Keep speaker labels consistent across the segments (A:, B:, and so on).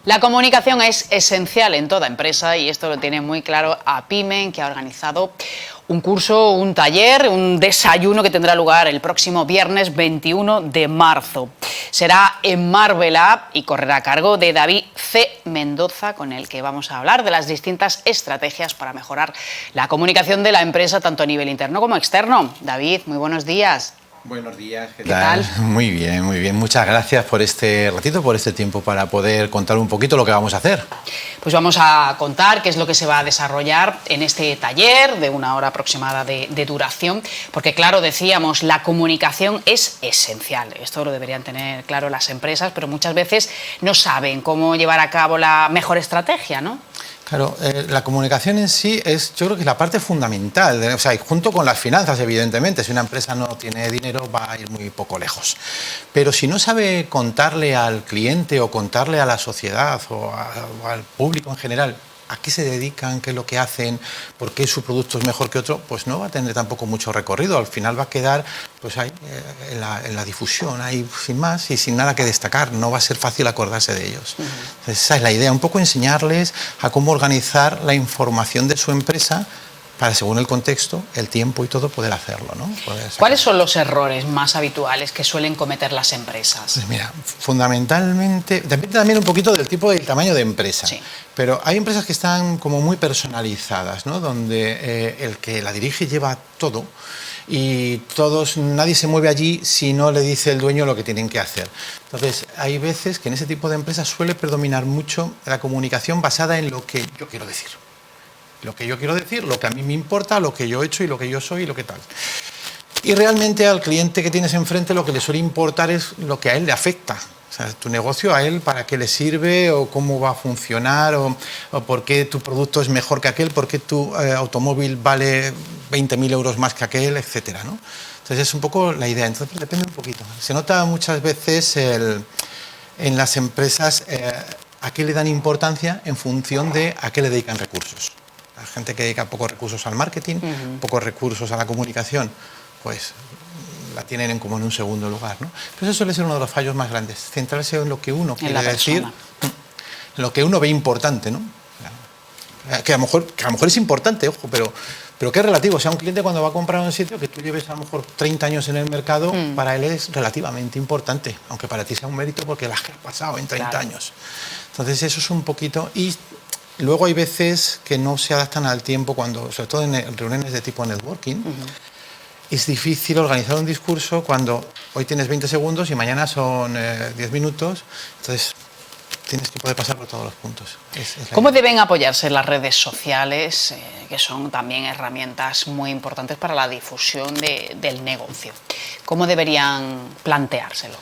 A: La comunicación es esencial en toda empresa y esto lo tiene muy claro Apimen, que ha organizado un curso, un taller, un desayuno que tendrá lugar el próximo viernes 21 de marzo. Será en Marvel App y correrá a cargo de David C. Mendoza, con el que vamos a hablar de las distintas estrategias para mejorar la comunicación de la empresa, tanto a nivel interno como externo. David, muy buenos días.
B: Buenos días,
A: ¿Qué tal?
B: Muy bien, muy bien. Muchas gracias por este ratito, por este tiempo para poder contar un poquito lo que vamos a hacer.
A: Pues vamos a contar qué es lo que se va a desarrollar en este taller de 1 hora aproximada de duración, porque claro, decíamos, la comunicación es esencial. Esto lo deberían tener claro las empresas, pero muchas veces no saben cómo llevar a cabo la mejor estrategia, ¿no?
B: Claro, la comunicación en sí es, yo creo que es la parte fundamental, o sea, junto con las finanzas, evidentemente. Si una empresa no tiene dinero, va a ir muy poco lejos. Pero si no sabe contarle al cliente o contarle a la sociedad o al público en general a qué se dedican, qué es lo que hacen, por qué su producto es mejor que otro, pues no va a tener tampoco mucho recorrido. Al final va a quedar pues ahí, en la difusión, ahí sin más y sin nada que destacar. No va a ser fácil acordarse de ellos. Entonces, esa es la idea, un poco enseñarles a cómo organizar la información de su empresa para, según el contexto, el tiempo y todo, poder hacerlo, ¿no?
A: ¿Cuáles son los errores más habituales que suelen cometer las empresas?
B: Pues mira, fundamentalmente, depende también un poquito del tipo y del tamaño de empresa,
A: sí.
B: Pero hay empresas que están como muy personalizadas, ¿no? Donde el que la dirige lleva todo y nadie se mueve allí si no le dice el dueño lo que tienen que hacer. Entonces, hay veces que en ese tipo de empresas suele predominar mucho la comunicación basada en lo que yo quiero decir. Lo que yo quiero decir, lo que a mí me importa, lo que yo he hecho y lo que yo soy y lo que tal. Y realmente al cliente que tienes enfrente lo que le suele importar es lo que a él le afecta. O sea, tu negocio a él, para qué le sirve o cómo va a funcionar o por qué tu producto es mejor que aquel, por qué tu automóvil vale 20.000 euros más que aquel, etcétera, ¿no? Entonces es un poco la idea. Entonces depende un poquito. Se nota muchas veces en las empresas a qué le dan importancia en función de a qué le dedican recursos. La gente que dedica pocos recursos al marketing, pocos recursos a la comunicación, pues la tienen como en un segundo lugar, ¿no? Pero eso suele ser uno de los fallos más grandes, centrarse en lo que uno quiere decir, en lo que uno ve importante, ¿no? Que a lo mejor es importante, ojo, pero que es relativo. O sea, un cliente cuando va a comprar un sitio que tú lleves a lo mejor 30 años en el mercado, para él es relativamente importante, aunque para ti sea un mérito porque las has pasado en 30 años. Entonces eso es un poquito. Y luego hay veces que no se adaptan al tiempo, sobre todo en reuniones de tipo networking. Es difícil organizar un discurso cuando hoy tienes 20 segundos y mañana son 10 minutos. Entonces tienes que poder pasar por todos los puntos.
A: ¿Cómo deben apoyarse las redes sociales, que son también herramientas muy importantes para la difusión del negocio? ¿Cómo deberían planteárselo?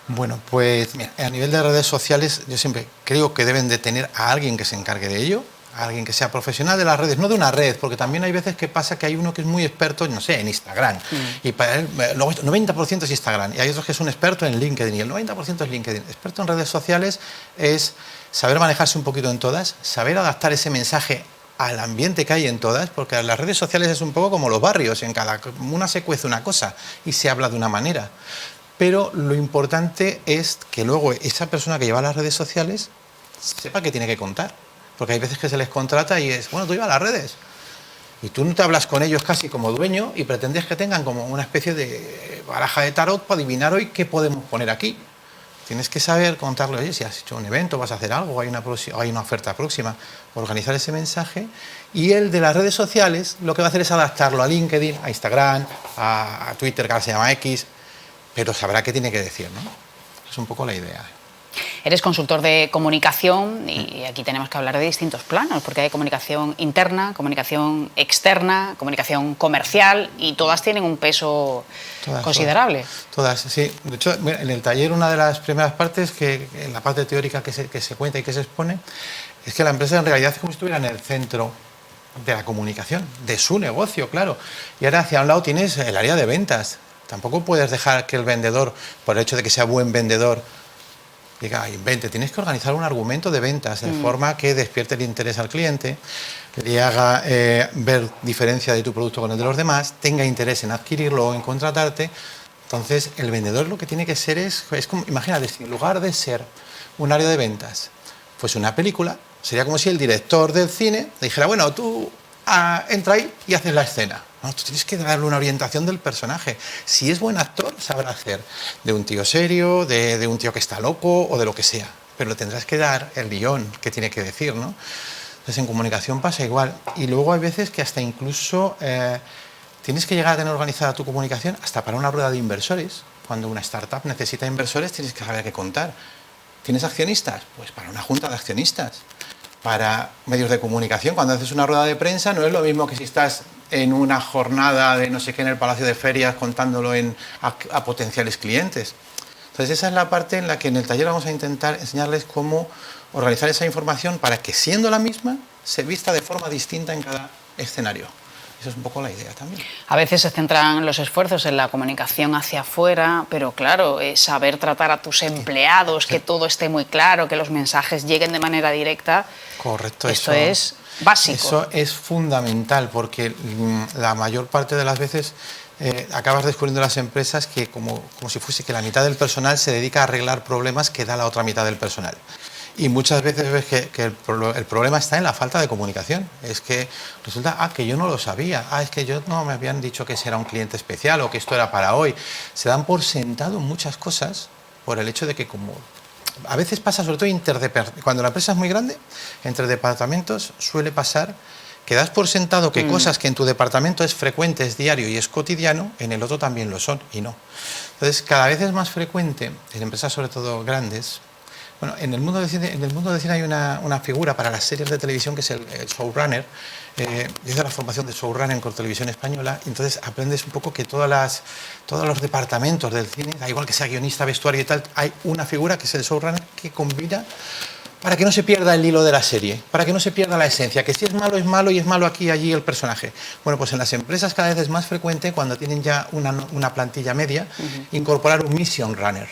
B: Bueno, pues mira, a nivel de redes sociales yo siempre creo que deben de tener a alguien que se encargue de ello, a alguien que sea profesional de las redes, no de una red, porque también hay veces que pasa que hay uno que es muy experto, no sé, en Instagram, y para él el 90% es Instagram, y hay otros que son expertos en LinkedIn, y el 90% es LinkedIn. Experto en redes sociales es saber manejarse un poquito en todas, saber adaptar ese mensaje al ambiente que hay en todas, porque las redes sociales es un poco como los barrios, en cada una se cuece una cosa y se habla de una manera. Pero lo importante es que luego esa persona que lleva las redes sociales sepa qué tiene que contar. Porque hay veces que se les contrata y es, bueno, tú llevas las redes. Y tú no te hablas con ellos casi como dueño y pretendes que tengan como una especie de baraja de tarot para adivinar hoy qué podemos poner aquí. Tienes que saber contarle, oye, si has hecho un evento, vas a hacer algo, hay una oferta próxima, organizar ese mensaje. Y el de las redes sociales lo que va a hacer es adaptarlo a LinkedIn, a Instagram, a Twitter, que ahora se llama X, pero sabrá qué tiene que decir, ¿no? Es un poco la idea.
A: Eres consultor de comunicación y aquí tenemos que hablar de distintos planos, porque hay comunicación interna, comunicación externa, comunicación comercial y todas tienen un peso considerable.
B: Todas, sí. De hecho, en el taller una de las primeras partes, que en la parte teórica que se cuenta y que se expone, es que la empresa en realidad es como si estuviera en el centro de la comunicación, de su negocio, claro. Y ahora hacia un lado tienes el área de ventas. Tampoco puedes dejar que el vendedor, por el hecho de que sea buen vendedor, diga, invente. Tienes que organizar un argumento de ventas de forma que despierte el interés al cliente, le haga ver diferencia de tu producto con el de los demás, tenga interés en adquirirlo o en contratarte. Entonces, el vendedor lo que tiene que ser es como, imagínate, si en lugar de ser un área de ventas, pues una película, sería como si el director del cine dijera, bueno, tú entra ahí y haces la escena. No, tú tienes que darle una orientación del personaje. Si es buen actor, sabrá hacer de un tío serio, de un tío que está loco o de lo que sea. Pero le tendrás que dar el guión que tiene que decir, ¿no? Entonces, en comunicación pasa igual. Y luego hay veces que hasta incluso tienes que llegar a tener organizada tu comunicación hasta para una rueda de inversores. Cuando una startup necesita inversores, tienes que saber qué contar. ¿Tienes accionistas? Pues para una junta de accionistas. Para medios de comunicación, cuando haces una rueda de prensa, no es lo mismo que si estás en una jornada de no sé qué en el Palacio de Ferias contándolo a potenciales clientes. Entonces esa es la parte en la que en el taller vamos a intentar enseñarles cómo organizar esa información para que, siendo la misma, se vista de forma distinta en cada escenario. Esa es un poco la idea también.
A: A veces se centran los esfuerzos en la comunicación hacia afuera, pero claro, saber tratar a tus empleados, que todo esté muy claro, que los mensajes lleguen de manera directa.
B: Correcto.
A: Esto es básico.
B: Eso es fundamental, porque la mayor parte de las veces acabas descubriendo las empresas que como si fuese que la mitad del personal se dedica a arreglar problemas que da la otra mitad del personal. Y muchas veces ves que el problema está en la falta de comunicación. Es que resulta, que yo no lo sabía, es que yo no me habían dicho que ese era un cliente especial o que esto era para hoy. Se dan por sentado muchas cosas por el hecho de que como... A veces pasa sobre todo cuando la empresa es muy grande, entre departamentos suele pasar que das por sentado que cosas que en tu departamento es frecuente, es diario y es cotidiano, en el otro también lo son y no. Entonces cada vez es más frecuente, en empresas sobre todo grandes. Bueno, en el mundo del cine hay una figura para las series de televisión que es el showrunner. Yo hice la formación de showrunner con Televisión Española, y entonces aprendes un poco que todos los departamentos del cine, da igual que sea guionista, vestuario y tal, hay una figura que es el showrunner que combina para que no se pierda el hilo de la serie, para que no se pierda la esencia, que si es malo y es malo aquí y allí el personaje. Bueno, pues en las empresas cada vez es más frecuente, cuando tienen ya una plantilla media, incorporar un mission runner.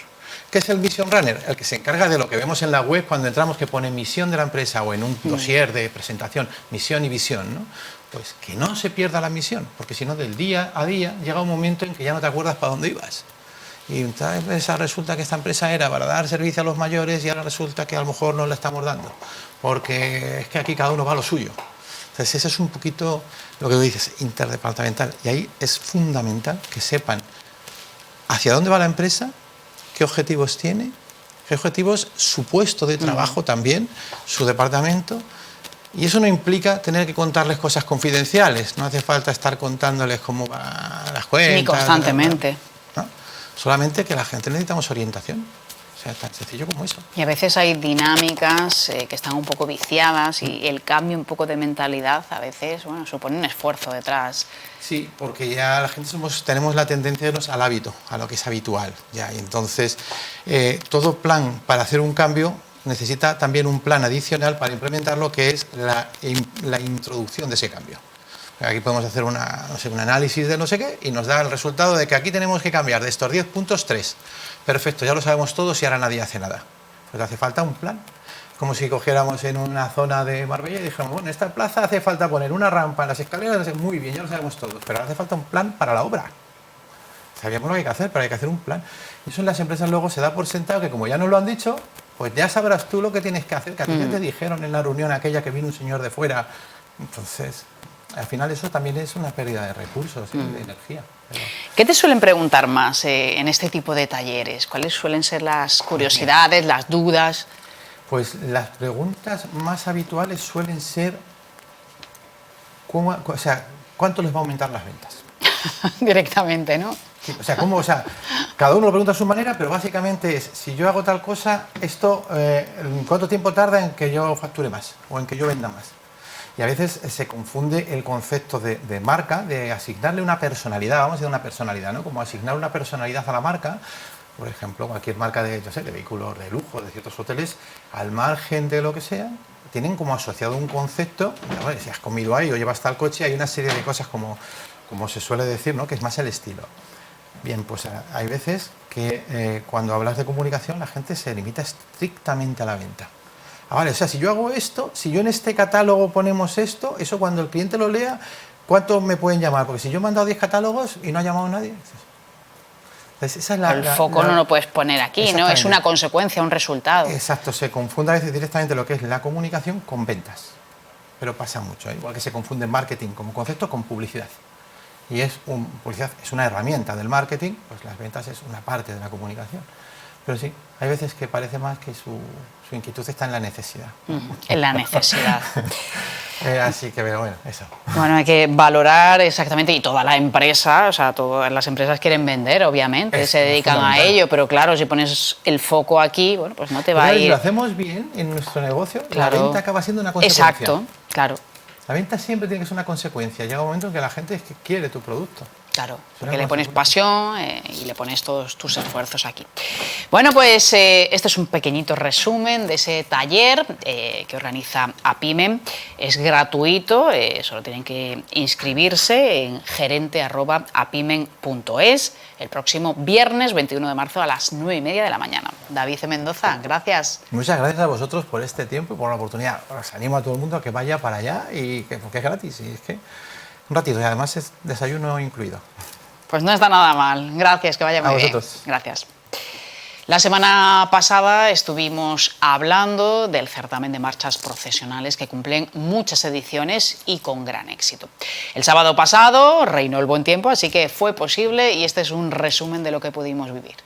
B: ¿Qué es el Mission Runner? El que se encarga de lo que vemos en la web cuando entramos, que pone misión de la empresa, o en un dossier de presentación, misión y visión, ¿no? Pues que no se pierda la misión, porque si no, del día a día llega un momento en que ya no te acuerdas para dónde ibas. Y entonces resulta que esta empresa era para dar servicio a los mayores y ahora resulta que a lo mejor no le estamos dando, porque es que aquí cada uno va a lo suyo. Entonces ese es un poquito lo que dices, interdepartamental. Y ahí es fundamental que sepan hacia dónde va la empresa, qué objetivos tiene, qué objetivos, su puesto de trabajo también, su departamento. Y eso no implica tener que contarles cosas confidenciales, no hace falta estar contándoles cómo van las cuentas.
A: Ni constantemente.
B: ¿No? Solamente que la gente necesitamos orientación. O sea, tan sencillo como eso.
A: Y a veces hay dinámicas que están un poco viciadas y el cambio un poco de mentalidad a veces supone un esfuerzo detrás.
B: Sí, porque ya la gente tenemos la tendencia al hábito, a lo que es habitual. Ya, y entonces, todo plan para hacer un cambio necesita también un plan adicional para implementar lo que es la introducción de ese cambio. Aquí podemos hacer un análisis de no sé qué y nos da el resultado de que aquí tenemos que cambiar de estos 10 puntos 3. Perfecto, ya lo sabemos todos y ahora nadie hace nada. Pues hace falta un plan. Como si cogiéramos en una zona de Marbella y dijéramos, bueno, en esta plaza hace falta poner una rampa en las escaleras, muy bien, ya lo sabemos todos, pero ahora hace falta un plan para la obra. Sabíamos lo que hay que hacer, pero hay que hacer un plan. Y eso en las empresas luego se da por sentado que como ya nos lo han dicho, pues ya sabrás tú lo que tienes que hacer, que a ti ya te dijeron en la reunión aquella que vino un señor de fuera. Entonces, al final eso también es una pérdida de recursos y de energía.
A: ¿Qué te suelen preguntar más en este tipo de talleres? ¿Cuáles suelen ser las curiosidades, las dudas?
B: Pues las preguntas más habituales suelen ser, ¿cuánto les va a aumentar las ventas?
A: Directamente, ¿no?
B: Sí, cada uno lo pregunta a su manera, pero básicamente es, si yo hago tal cosa, esto, ¿cuánto tiempo tarda en que yo facture más o en que yo venda más? Y a veces se confunde el concepto de marca, de asignarle una personalidad, vamos a decir una personalidad, ¿no? Como asignar una personalidad a la marca. Por ejemplo, cualquier marca de vehículos de lujo, de ciertos hoteles, al margen de lo que sea, tienen como asociado un concepto, bueno, si has comido ahí o llevas tal coche, hay una serie de cosas como se suele decir, ¿no? Que es más el estilo. Bien, pues hay veces que cuando hablas de comunicación la gente se limita estrictamente a la venta. Vale, si yo hago esto, si yo en este catálogo ponemos esto, eso cuando el cliente lo lea, ¿cuántos me pueden llamar? Porque si yo he mandado 10 catálogos y no ha llamado nadie... Entonces, esa es
A: El foco no lo puedes poner aquí, ¿no? Es una consecuencia, un resultado.
B: Exacto, se confunde a veces directamente lo que es la comunicación con ventas. Pero pasa mucho, ¿eh? Igual que se confunde marketing como concepto con publicidad. Y publicidad es una herramienta del marketing, pues las ventas es una parte de la comunicación. Pero sí, hay veces que parece más que su inquietud está en la necesidad.
A: En la necesidad.
B: Así que, bueno, eso.
A: Bueno, hay que valorar exactamente, y toda la empresa, o sea, todas las empresas quieren vender, obviamente, se dedican a ello, pero claro, si pones el foco aquí, bueno, pues no te va a ir...
B: Si lo hacemos bien en nuestro negocio,
A: claro,
B: la venta acaba siendo una consecuencia.
A: Exacto, claro.
B: La venta siempre tiene que ser una consecuencia. Llega un momento en que la gente quiere tu producto.
A: Claro, porque le pones pasión y le pones todos tus esfuerzos aquí. Bueno, pues este es un pequeñito resumen de ese taller que organiza APIMEN. Es gratuito, solo tienen que inscribirse en gerente@apimen.es el próximo viernes 21 de marzo a las 9:30 de la mañana. David C. Mendoza, gracias.
B: Muchas gracias a vosotros por este tiempo y por la oportunidad. Os animo a todo el mundo a que vaya para allá porque es gratis. Y es que un ratito, y además es desayuno incluido.
A: Pues no está nada mal. Gracias, que vaya muy bien. Gracias. La semana pasada estuvimos hablando del certamen de marchas procesionales que cumplen muchas ediciones y con gran éxito. El sábado pasado reinó el buen tiempo, así que fue posible y este es un resumen de lo que pudimos vivir.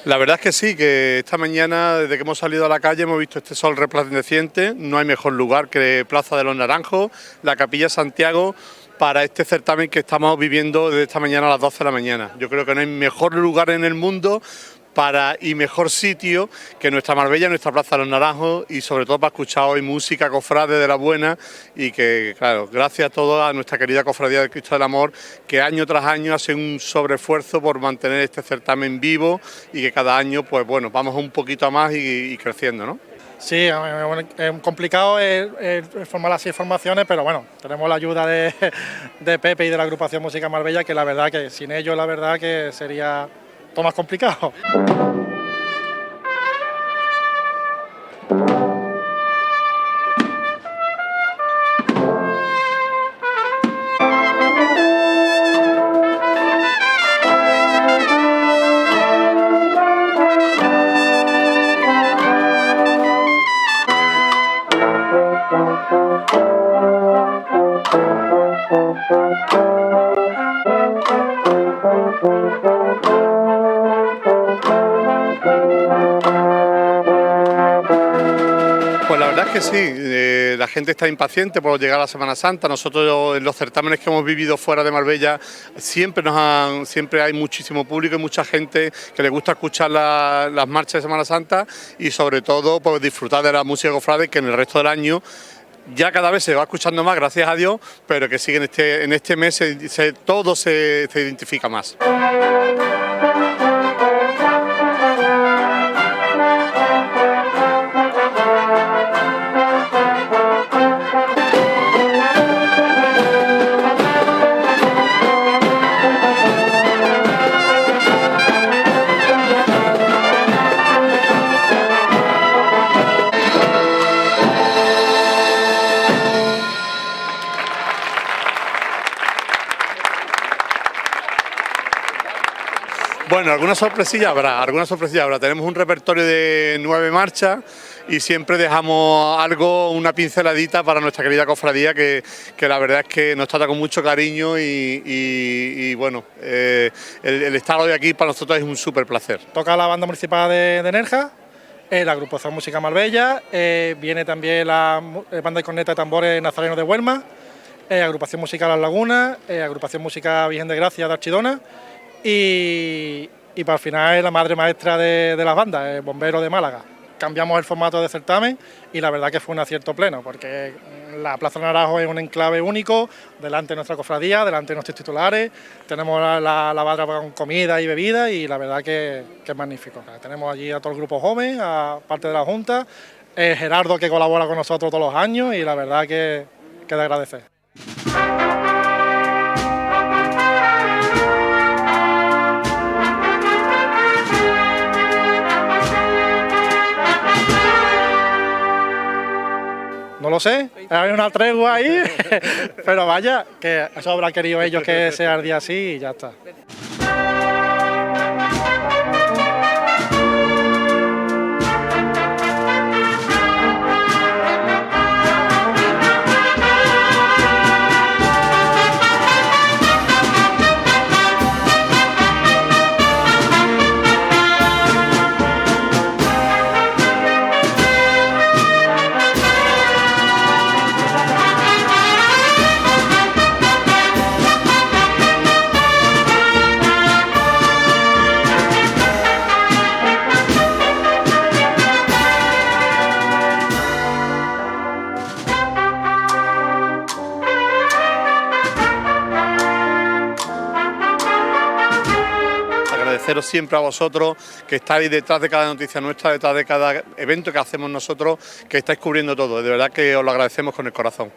C: La verdad es que sí, que esta mañana, desde que hemos salido a la calle, hemos visto este sol resplandeciente. No hay mejor lugar que Plaza de los Naranjos, la Capilla Santiago, para este certamen que estamos viviendo desde esta mañana a las 12 de la mañana. Yo creo que no hay mejor lugar en el mundo y mejor sitio que nuestra Marbella, nuestra Plaza de los Naranjos, y sobre todo para escuchar hoy música cofrade de la buena, y que, claro, gracias a todos a nuestra querida Cofradía del Cristo del Amor, que año tras año hace un sobreesfuerzo por mantener este certamen vivo y que cada año, pues bueno, vamos un poquito a más y creciendo, ¿no?
D: Sí, es complicado formar así formaciones, pero bueno, tenemos la ayuda de Pepe y de la agrupación Música Marbella, que la verdad que sin ellos la verdad que sería todo más complicado.
C: Pues la verdad es que sí, la gente está impaciente por llegar a la Semana Santa. Nosotros en los certámenes que hemos vivido fuera de Marbella siempre hay muchísimo público y mucha gente que le gusta escuchar las marchas de Semana Santa y sobre todo pues, disfrutar de la música cofrade, que en el resto del año ya cada vez se va escuchando más, gracias a Dios, pero que sí en este mes todo se identifica más. Bueno, alguna sorpresilla habrá. Tenemos un repertorio de 9 marchas y siempre dejamos una pinceladita para nuestra querida cofradía, que la verdad es que nos trata con mucho cariño y bueno, el estar hoy aquí para nosotros es un súper placer.
D: Toca la banda municipal de Nerja, la agrupación Música Marbella, viene también la banda de corneta de tambores Nazareno de Huelma, agrupación musical Las Lagunas, agrupación música Virgen de Gracia de Archidona, y para el final es la madre maestra de las bandas, el Bombero de Málaga. cambiamos el formato de certamen y la verdad que fue un acierto pleno, porque la Plaza del Naranjo es un enclave único, delante de nuestra cofradía, delante de nuestros titulares, tenemos la barra con comida y bebida y la verdad que es magnífico. Tenemos allí a todo el grupo joven, a parte de la Junta, Gerardo que colabora con nosotros todos los años y la verdad que de agradecer. No lo sé, hay una tregua ahí, pero vaya, que eso habrá querido ellos que sea el día así y ya está.
C: Agradeceros siempre a vosotros que estáis detrás de cada noticia nuestra, detrás de cada evento que hacemos nosotros, que estáis cubriendo todo. De verdad que os lo agradecemos con el corazón.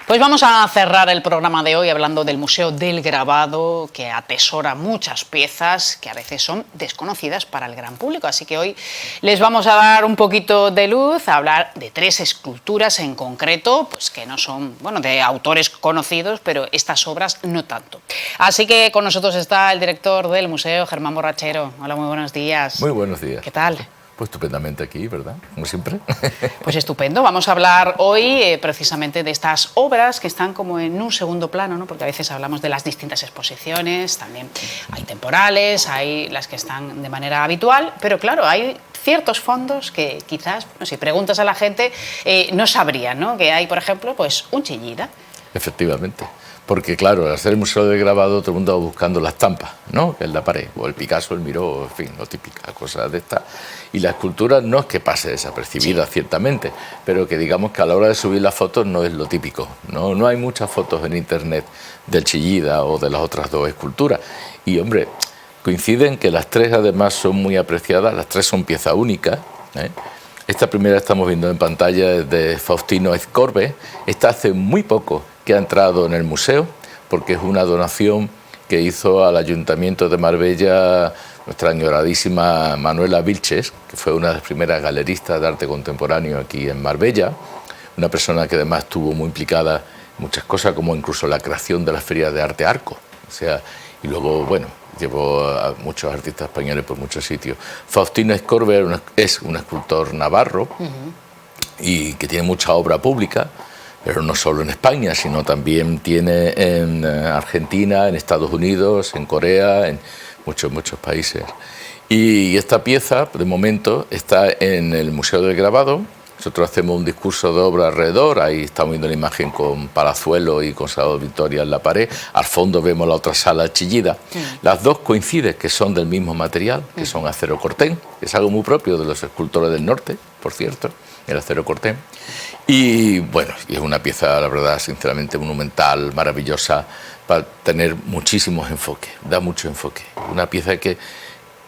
A: Pues vamos a cerrar el programa de hoy hablando del Museo del Grabado, que atesora muchas piezas que a veces son desconocidas para el gran público. Así que hoy les vamos a dar un poquito de luz, a hablar de 3 esculturas en concreto, pues que no son, bueno, de autores conocidos, pero estas obras no tanto. Así que con nosotros está el director del museo, Germán Borrachero. Hola, muy buenos días.
E: Muy buenos días.
A: ¿Qué tal?
E: Pues estupendamente aquí, ¿verdad? Como siempre.
A: Pues estupendo. Vamos a hablar hoy precisamente de estas obras que están como en un segundo plano, ¿no? Porque a veces hablamos de las distintas exposiciones, también hay temporales, hay las que están de manera habitual, pero claro, hay ciertos fondos que quizás, no sé, si preguntas a la gente, no sabrían, ¿no? Que hay, por ejemplo, pues un Chillida.
E: Efectivamente. Porque, claro, al hacer el Museo del Grabado, todo el mundo va buscando la estampa, ¿no? Que es la pared, o el Picasso, el Miró, en fin, lo típica, cosas de estas. Y la escultura no es que pase desapercibida, sí, ciertamente, pero que digamos que a la hora de subir las fotos no es lo típico. No hay muchas fotos en internet del Chillida o de las otras 2 esculturas. Y, hombre, coinciden que las 3 además son muy apreciadas, las 3 son piezas únicas, ¿eh? Esta primera estamos viendo en pantalla es de Faustino Escorve. Esta hace muy poco que ha entrado en el museo, porque es una donación que hizo al Ayuntamiento de Marbella nuestra añoradísima Manuela Vilches, que fue una de las primeras galeristas de arte contemporáneo aquí en Marbella, una persona que además estuvo muy implicada en muchas cosas, como incluso la creación de la Feria de Arte Arco. O sea, y luego, bueno, llevó a muchos artistas españoles por muchos sitios. Faustino Escorve es un escultor navarro y que tiene mucha obra pública, pero no solo en España, sino también tiene en Argentina, en Estados Unidos, en Corea, en muchos países. Y esta pieza, de momento, está en el Museo del Grabado. Nosotros hacemos un discurso de obra alrededor, ahí estamos viendo la imagen con Palazuelo y con Salvador Victoria en la pared, al fondo vemos la otra sala Chillida. Las 2 coinciden que son del mismo material, que son acero cortén, que es algo muy propio de los escultores del norte, por cierto, el acero cortén. Y bueno, es una pieza, la verdad, sinceramente monumental, maravillosa, para tener muchísimos enfoques, da mucho enfoque. Una pieza que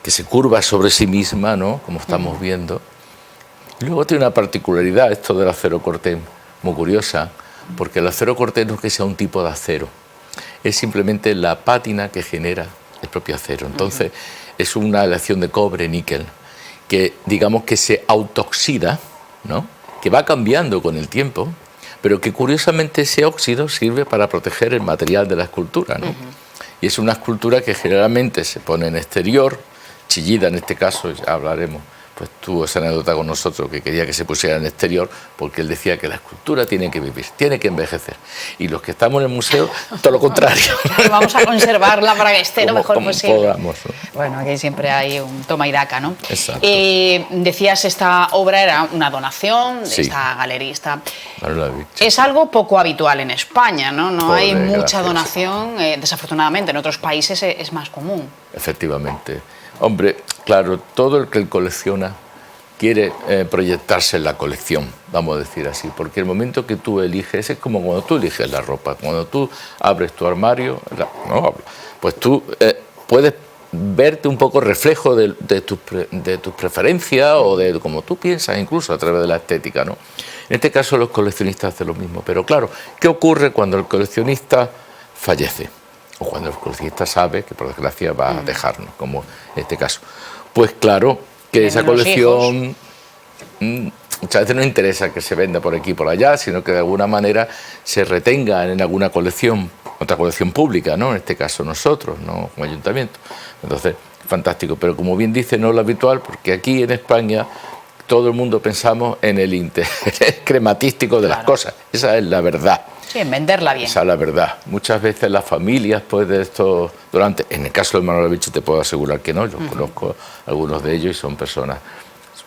E: se curva sobre sí misma, ¿no? Como estamos viendo. Luego tiene una particularidad esto del acero cortén muy curiosa, porque el acero cortén no es que sea un tipo de acero, es simplemente la pátina que genera el propio acero. Entonces es una aleación de cobre, níquel, que digamos que se autooxida, ¿no? Que va cambiando con el tiempo, pero que curiosamente ese óxido sirve para proteger el material de la escultura, ¿no? Y es una escultura que generalmente se pone en exterior, Chillida en este caso, ya hablaremos, pues tuvo esa anécdota con nosotros, que quería que se pusiera en exterior, porque él decía que la escultura tiene que vivir, tiene que envejecer. Y los que estamos en el museo, todo lo contrario.
A: Vamos a conservarla para que esté lo mejor posible.
E: Podamos, ¿no?
A: Bueno, aquí siempre hay un toma y daca, ¿no?
E: Exacto.
A: Decías, esta obra era una donación de
E: Sí.
A: esta galerista.
E: Manuela Vilches.
A: Es algo poco habitual en España, ¿no? No
E: Por
A: hay mucha
E: desgracia,
A: donación, desafortunadamente. En otros países es más común.
E: Efectivamente. Hombre, claro, todo el que colecciona quiere proyectarse en la colección, vamos a decir así, porque el momento que tú eliges es como cuando tú eliges la ropa, cuando tú abres tu armario, pues tú puedes verte un poco reflejo de tus preferencias o de cómo tú piensas, incluso a través de la estética, ¿no? En este caso los coleccionistas hacen lo mismo, pero claro, ¿qué ocurre cuando el coleccionista fallece? O cuando el coleccionista sabe que por desgracia va a dejarnos, como en este caso. Pues claro, que esa colección muchas veces no interesa que se venda por aquí y por allá, sino que de alguna manera se retenga en alguna colección, otra colección pública, ¿no? En este caso nosotros, no como ayuntamiento. Entonces, fantástico. Pero como bien dice, no es lo habitual, porque aquí en España todo el mundo pensamos en el interés crematístico de las cosas. Esa es la verdad.
A: Sí, en venderla bien.
E: Esa es la verdad. Muchas veces las familias, pues de estos donantes, en el caso de Manuela Vilches te puedo asegurar que no, yo conozco algunos de ellos y son personas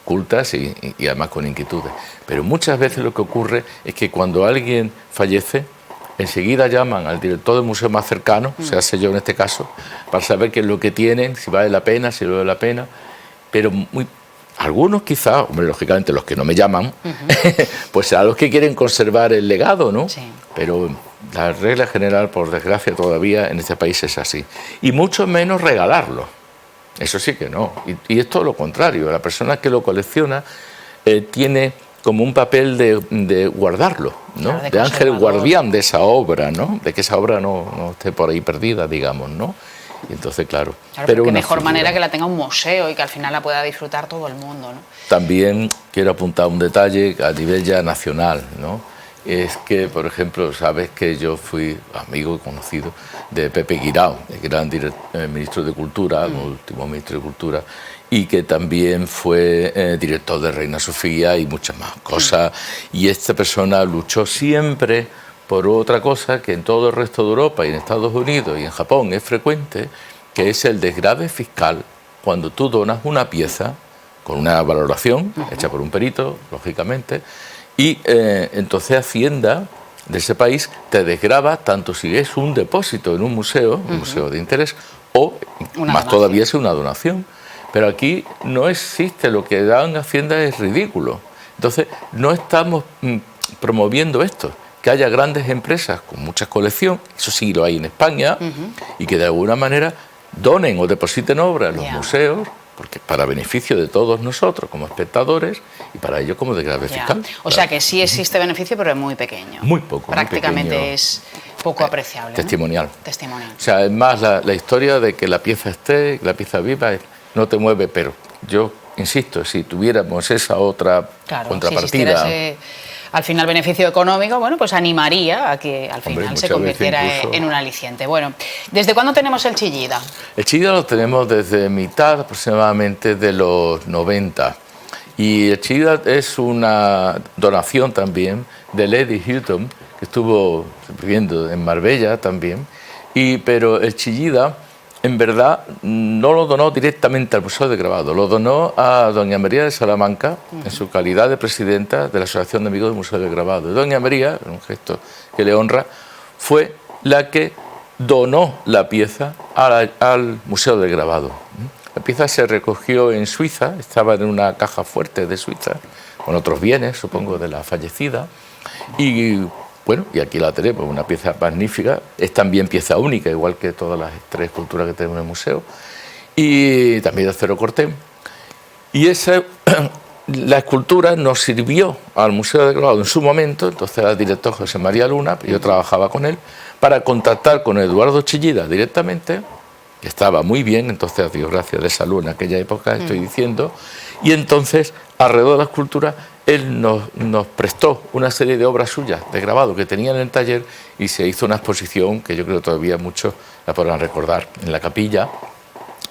E: cultas y además con inquietudes. Pero muchas veces lo que ocurre es que cuando alguien fallece, enseguida llaman al director del museo más cercano, se hace yo en este caso, para saber qué es lo que tienen, si vale la pena, si no vale la pena, pero algunos quizás, hombre, lógicamente los que no me llaman, pues serán los que quieren conservar el legado, ¿no?
A: Sí.
E: Pero la regla general, por desgracia, todavía en este país es así. Y mucho menos regalarlo. Eso sí que no. Y es todo lo contrario. La persona que lo colecciona tiene como un papel de guardarlo, ¿no?
A: Claro, de
E: de ángel
A: conservador.
E: guardián de esa obra, ¿no? De que esa obra no esté por ahí perdida, digamos, ¿no? Y entonces, claro.
A: Claro, pero qué
E: una
A: mejor
E: figura.
A: manera que la tenga un museo y que al final la pueda disfrutar todo el mundo, ¿no?
E: También quiero apuntar un detalle a nivel ya nacional, ¿no? Es que, por ejemplo, sabes que yo fui amigo y conocido de Pepe Guirao, el gran ministro de Cultura, el último ministro de Cultura, y que también fue director de Reina Sofía y muchas más cosas. Y esta persona luchó siempre por otra cosa que en todo el resto de Europa y en Estados Unidos y en Japón es frecuente, que es el desgrave fiscal cuando tú donas una pieza con una valoración hecha por un perito, lógicamente, y entonces Hacienda de ese país te desgrava tanto si es un depósito en un museo de interés, o
A: Una
E: más
A: donación.
E: todavía es una donación. Pero aquí no existe, lo que da en Hacienda es ridículo. Entonces no estamos promoviendo esto, que haya grandes empresas con mucha colección, eso sí lo hay en España, y que de alguna manera donen o depositen obras en los
A: Ya.
E: museos, porque para beneficio de todos nosotros como espectadores y para ellos como desgrave
A: Ya.
E: fiscal.
A: O sea que sí existe beneficio, pero es muy pequeño.
E: Muy poco, muy
A: Prácticamente
E: pequeño.
A: es poco apreciable, ¿no?
E: Testimonial.
A: Testimonial.
E: O sea, es más la historia de que la pieza esté, que la pieza viva, no te mueve, pero yo insisto, si tuviéramos esa otra
A: Claro, si
E: contrapartida...
A: existiera ese, al final, beneficio económico, bueno, pues animaría a que al
E: Hombre,
A: final se
E: muchas veces
A: convirtiera
E: incluso-
A: en un aliciente. Bueno, ¿desde cuándo tenemos el Chillida?
E: El Chillida lo tenemos desde mitad aproximadamente de los 90. Y el Chillida es una donación también de Lady Houghton, que estuvo viviendo en Marbella también. Pero el Chillida, en verdad, no lo donó directamente al Museo de Grabado, lo donó a doña María de Salamanca, en su calidad de presidenta de la Asociación de Amigos del Museo de Grabado. Y doña María, un gesto que le honra, fue la que donó la pieza al Museo del Grabado. La pieza se recogió en Suiza, estaba en una caja fuerte de Suiza, con otros bienes, supongo, de la fallecida. Y bueno, y aquí la tenemos, una pieza magnífica, es también pieza única, igual que todas las tres esculturas que tenemos en el museo, y también de acero corté. Y la escultura nos sirvió al Museo de Grabado en su momento, entonces era el director José María Luna, yo trabajaba con él, para contactar con Eduardo Chillida directamente, que estaba muy bien, entonces dio gracias de salud en aquella época, estoy diciendo, y entonces alrededor de la escultura él nos prestó una serie de obras suyas de grabado que tenía en el taller y se hizo una exposición que yo creo que todavía muchos la podrán recordar en la capilla.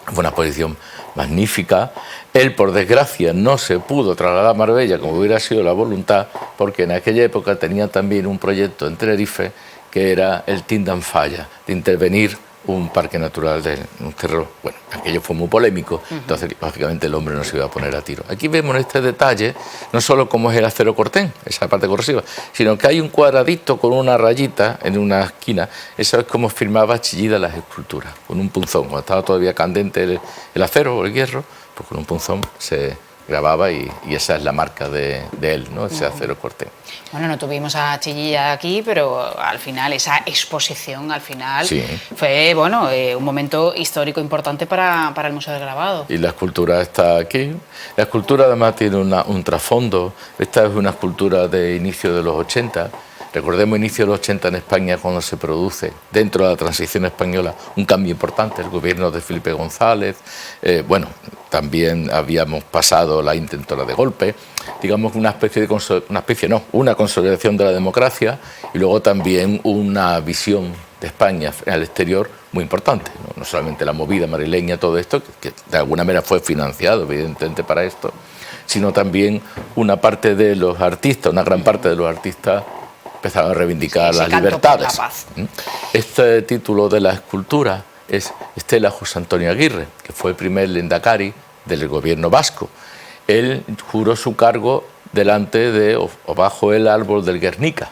E: Fue una exposición magnífica. Él, por desgracia, no se pudo trasladar a Marbella como hubiera sido la voluntad, porque en aquella época tenía también un proyecto en Tenerife que era el Tindan Falla, de intervenir un parque natural de un cerro. Bueno, aquello fue muy polémico, entonces lógicamente el hombre no se iba a poner a tiro. Aquí vemos en este detalle no solo cómo es el acero cortén, esa parte corrosiva, sino que hay un cuadradito con una rayita en una esquina. Eso es como firmaba Chillida las esculturas, con un punzón. Cuando estaba todavía candente el acero o el hierro, pues con un punzón se grababa y esa es la marca de él, ¿no? Ese acero cortén.
A: Bueno, no tuvimos a Chillida aquí, pero al final esa exposición al final
E: Sí.
A: fue bueno un momento histórico importante para el Museo del Grabado.
E: Y la escultura está aquí. La escultura además tiene un trasfondo. Esta es una escultura de inicio de los 80. Recordemos inicio de los 80 en España cuando se produce, dentro de la transición española, un cambio importante, el gobierno de Felipe González, también habíamos pasado la intentora de golpe, digamos una consolidación de la democracia y luego también una visión de España al exterior muy importante, no solamente la movida madrileña, todo esto, que de alguna manera fue financiado evidentemente para esto, sino también una parte de los artistas, una gran parte de los artistas empezaron a reivindicar
A: Sí,
E: las
A: ese canto por
E: libertades.
A: la paz.
E: Este título de la escultura es Estela José Antonio Aguirre, que fue el primer lehendakari del gobierno vasco. Él juró su cargo delante de o bajo el árbol del Guernica.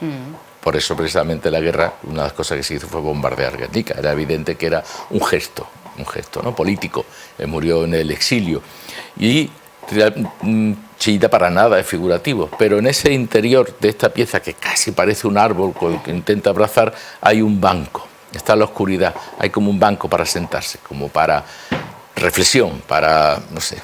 E: Por eso precisamente la guerra, una de las cosas que se hizo fue bombardear Guernica. Era evidente que era un gesto, ¿no? Político. Él murió en el exilio. Y Chillida para nada es figurativo, pero en ese interior de esta pieza que casi parece un árbol con el que intenta abrazar, hay un banco, está en la oscuridad, hay como un banco para sentarse, como para reflexión, para, no sé,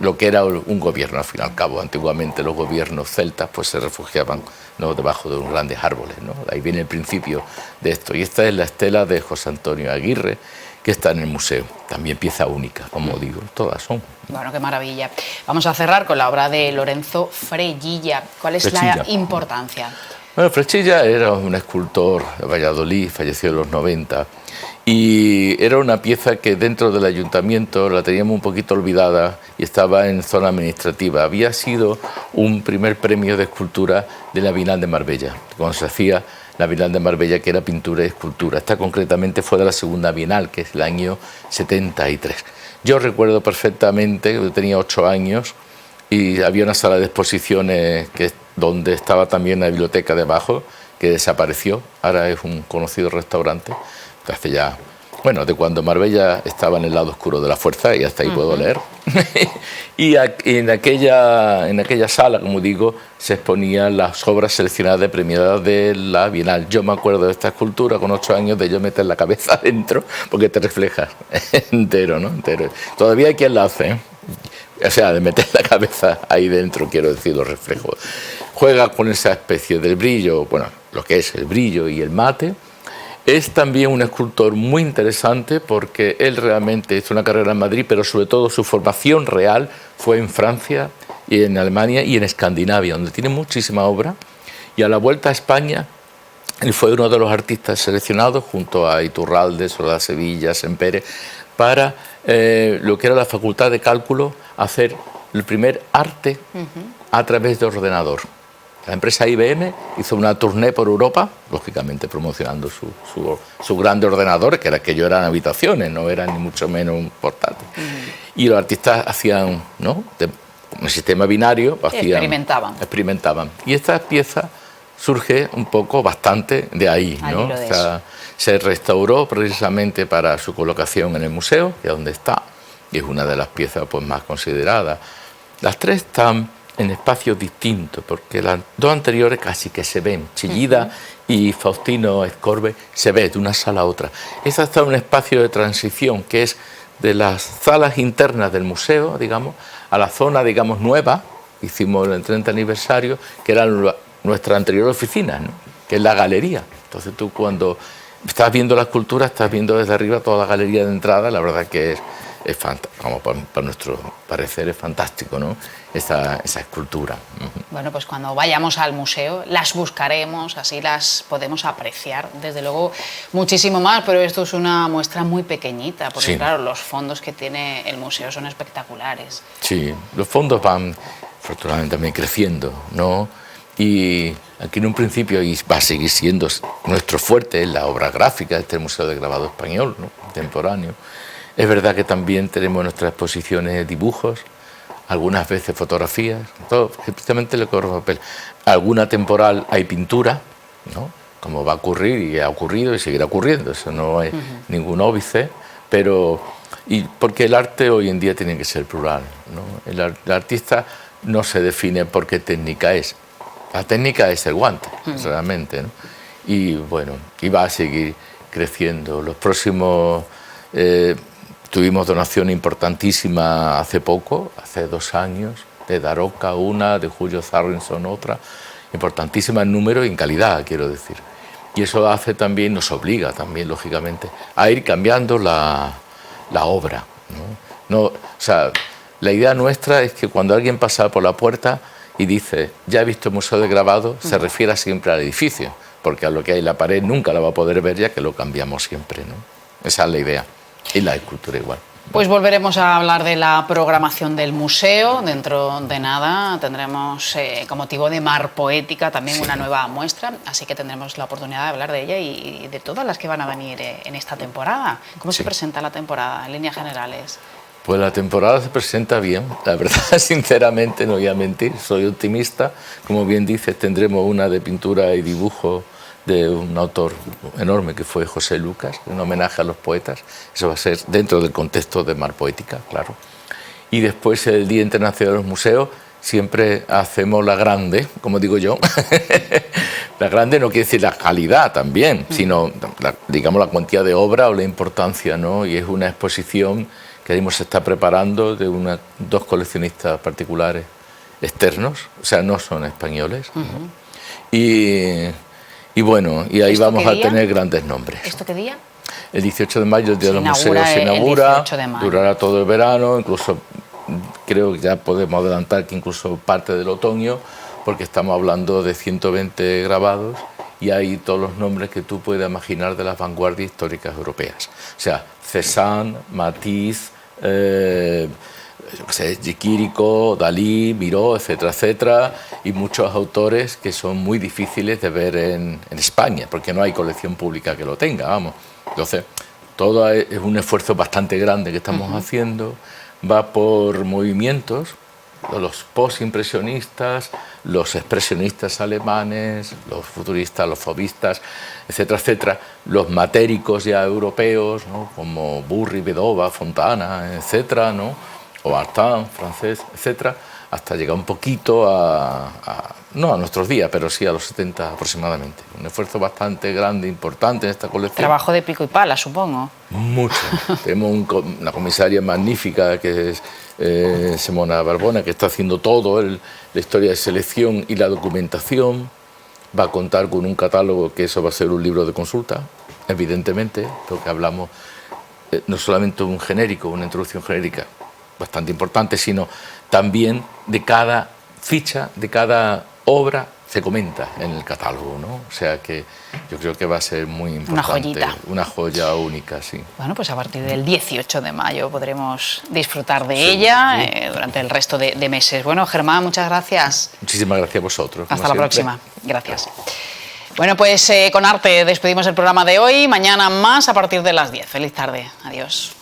E: lo que era un gobierno, al fin y al cabo. Antiguamente los gobiernos celtas pues se refugiaban, ¿no?, debajo de unos grandes árboles, ¿no? Ahí viene el principio de esto. Y esta es la estela de José Antonio Aguirre, que está en el museo. También pieza única, como digo, todas son.
A: Bueno, qué maravilla. Vamos a cerrar con la obra de Lorenzo Frechilla. ¿Cuál es la importancia?
E: Bueno, Frechilla era un escultor de Valladolid, falleció en los 90, y era una pieza que dentro del ayuntamiento la teníamos un poquito olvidada y estaba en zona administrativa. Había sido un primer premio de escultura de la Bienal de Marbella, cuando se hacía la Bienal de Marbella, que era pintura y escultura. Esta concretamente fue de la segunda Bienal, que es el año 73. Yo recuerdo perfectamente, yo tenía 8 años, y había una sala de exposiciones donde estaba también la biblioteca debajo, que desapareció. Ahora es un conocido restaurante, hace ya, bueno, de cuando Marbella estaba en el lado oscuro de la fuerza, y hasta ahí puedo leer. Y en aquella sala, como digo, se exponían las obras seleccionadas de premiadas de la Bienal. Yo me acuerdo de esta escultura con 8 años, de yo meter la cabeza adentro, porque te refleja entero, ¿no? Entero. Todavía hay quien la hace, ¿eh? O sea, de meter la cabeza ahí dentro, quiero decir, los reflejos. Juega con esa especie del brillo, bueno, lo que es el brillo y el mate. Es también un escultor muy interesante porque él realmente hizo una carrera en Madrid, pero sobre todo su formación real fue en Francia y en Alemania y en Escandinavia, donde tiene muchísima obra. Y a la vuelta a España, él fue uno de los artistas seleccionados junto a Iturralde, Soledad Sevilla, Sempere, para lo que era la Facultad de Cálculo, hacer el primer arte a través de ordenador. La empresa IBM hizo una tournée por Europa, lógicamente promocionando su grande ordenador, que eran habitaciones, no eran ni mucho menos un portátil. Y los artistas hacían, ¿no?, un sistema binario, experimentaban. Y esta pieza surge un poco, bastante de ahí, ¿no? O sea, se restauró precisamente para su colocación en el museo, que es donde está, y es una de las piezas pues más consideradas. Las tres están en espacios distintos, porque las dos anteriores casi que se ven. Chillida y Faustino Escorbe se ve de una sala a otra. Esta está en un espacio de transición, que es de las salas internas del museo, digamos, a la zona, digamos, nueva. Hicimos el 30 aniversario, que era nuestra anterior oficina, ¿no?, que es la galería. Entonces tú, cuando estás viendo la escultura, estás viendo desde arriba toda la galería de entrada. La verdad que es fantástico, como para nuestro parecer es fantástico, ¿no?, esa escultura.
A: Bueno, pues cuando vayamos al museo las buscaremos, así las podemos apreciar, desde luego muchísimo más, pero esto es una muestra muy pequeñita, porque claro, los fondos que tiene el museo son espectaculares. Sí,
E: los fondos van afortunadamente también creciendo, ¿no? Y aquí en un principio, y va a seguir siendo nuestro fuerte, es la obra gráfica, este Museo de Grabado Español, ¿no?, contemporáneo. Es verdad que también tenemos en nuestras exposiciones dibujos, algunas veces fotografías, todo precisamente lo que corre papel. Alguna temporal hay pintura, ¿no?, como va a ocurrir y ha ocurrido y seguirá ocurriendo, eso no es ningún óbice, pero porque el arte hoy en día tiene que ser plural, ¿no? El artista no se define por qué técnica es. La técnica es el guante, realmente, ¿no? Y bueno, y va a seguir creciendo. Los próximos... tuvimos donación importantísima hace poco, hace 2 años, de Daroca una, de Julio Zarrinson otra, importantísima en número y en calidad, quiero decir. Y eso hace también, nos obliga también, lógicamente, a ir cambiando la obra, ¿no? O sea, la idea nuestra es que cuando alguien pasa por la puerta y dice, ya he visto el Museo de Grabado, se refiere siempre al edificio, porque a lo que hay en la pared nunca la va a poder ver, ya que lo cambiamos siempre, ¿no? Esa es la idea. Y la escultura igual. Pues volveremos a hablar de la programación del museo. Dentro de nada tendremos, con motivo de Mar Poética, también una nueva muestra, así que tendremos la oportunidad de hablar de ella y de todas las que van a venir en esta temporada. ¿Cómo se presenta la temporada en líneas generales? Pues la temporada se presenta bien, la verdad, sinceramente, no voy a mentir, soy optimista. Como bien dices, tendremos una de pintura y dibujo de un autor enorme que fue José Lucas, en homenaje a los poetas. Eso va a ser dentro del contexto de Mar Poética, claro. Y después el Día Internacional de los Museos, siempre hacemos la grande, como digo yo. La grande no quiere decir la calidad también, sino digamos la cuantía de obra o la importancia, ¿no? Y es una exposición que que mismo se está preparando de dos coleccionistas particulares externos, o sea, no son españoles. ¿no? Y bueno, y ahí vamos a tener grandes nombres.
A: ¿Esto qué día?
E: El 18 de mayo, el Día de los Museos, se
A: el
E: inaugura,
A: 18 de mayo.
E: Durará todo el verano, incluso creo que ya podemos adelantar que incluso parte del otoño, porque estamos hablando de 120 grabados y hay todos los nombres que tú puedas imaginar de las vanguardias históricas europeas. O sea, Cézanne, Matisse, Chirico, Dalí, Miró, etcétera, etcétera, y muchos autores que son muy difíciles de ver en España, porque no hay colección pública que lo tenga, vamos. Entonces, todo es un esfuerzo bastante grande que estamos haciendo, va por movimientos, los postimpresionistas, los expresionistas alemanes, los futuristas, los fauvistas, etcétera, etcétera, los matéricos ya europeos, ¿no? Como Burri, Bedova, Fontana, etcétera, ¿no? O Artaud, francés, etcétera, hasta llegar un poquito no a nuestros días, pero sí a los 70 aproximadamente. Un esfuerzo bastante grande, importante en esta colección.
A: Trabajo de pico y pala, supongo.
E: Mucho. Tenemos una comisaria magnífica que es Simona Barbona, que está haciendo todo, la historia de selección y la documentación. Va a contar con un catálogo, que eso va a ser un libro de consulta, evidentemente, porque hablamos no solamente un genérico, una introducción genérica bastante importante, sino también de cada ficha, de cada obra se comenta en el catálogo, ¿no? O sea que yo creo que va a ser muy importante.
A: Una joyita.
E: Una joya única, sí.
A: Bueno, pues a partir del 18 de mayo podremos disfrutar de ella durante el resto de meses. Bueno, Germán, muchas gracias.
E: Muchísimas gracias a vosotros.
A: Hasta la próxima. Gracias. Bueno, pues con arte despedimos el programa de hoy. Mañana más a partir de las 10. Feliz tarde. Adiós.